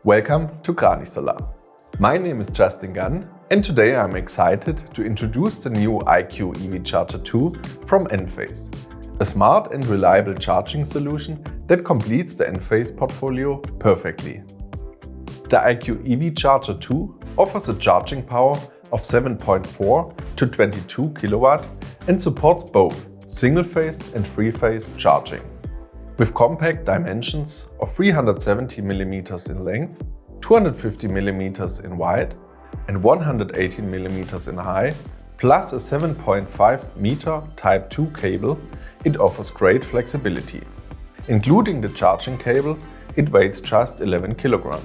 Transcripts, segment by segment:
Welcome to Krannich Solar. My name is Gann and today I'm excited to introduce the new IQ EV Charger 2 from Enphase, a smart and reliable charging solution that completes the Enphase portfolio perfectly. The IQ EV Charger 2 offers a charging power of 7.4 to 22 kW and supports both single-phase and three-phase charging. With compact dimensions of 370 mm in length, 250 mm in wide and 118 mm in height, plus a 7.5 meter Type 2 cable, it offers great flexibility. Including the charging cable, it weighs just 11 kg.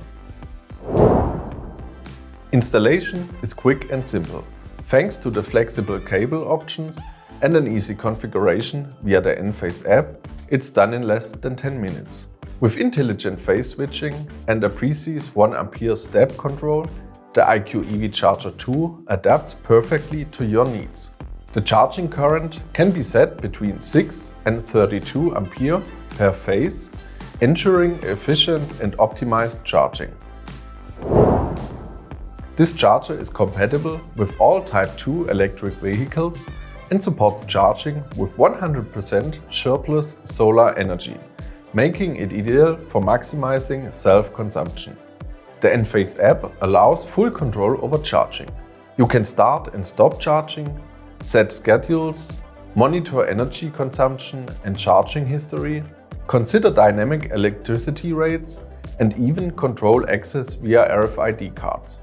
Installation is quick and simple, thanks to the flexible cable options and an easy configuration via the Enphase app. It's done in less than 10 minutes. With intelligent phase switching and a precise 1 ampere step control, the IQ EV Charger 2 adapts perfectly to your needs. The charging current can be set between 6 and 32 ampere per phase, ensuring efficient and optimized charging. This charger is compatible with all Type 2 electric vehicles and supports charging with 100% surplus solar energy, making it ideal for maximizing self-consumption. The Enphase app allows full control over charging. You can start and stop charging, set schedules, monitor energy consumption and charging history, consider dynamic electricity rates, and even control access via RFID cards.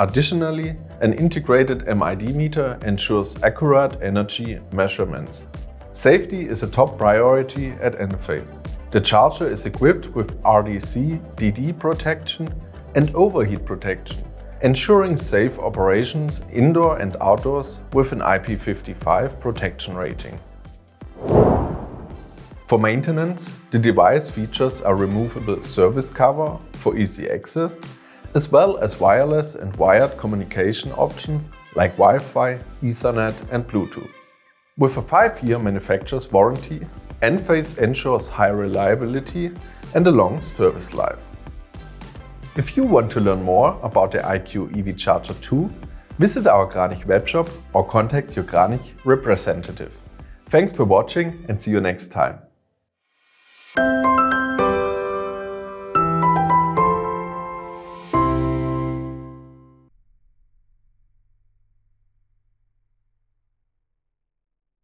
Additionally, an integrated MID meter ensures accurate energy measurements. Safety is a top priority at Enphase. The charger is equipped with RDC-DD protection and overheat protection, ensuring safe operations indoor and outdoors with an IP55 protection rating. For maintenance, the device features a removable service cover for easy access, as well as wireless and wired communication options like Wi-Fi, Ethernet and Bluetooth. With a 5-year manufacturer's warranty, Enphase ensures high reliability and a long service life. If you want to learn more about the IQ EV Charger 2, visit our Krannich webshop or contact your Krannich representative. Thanks for watching and see you next time.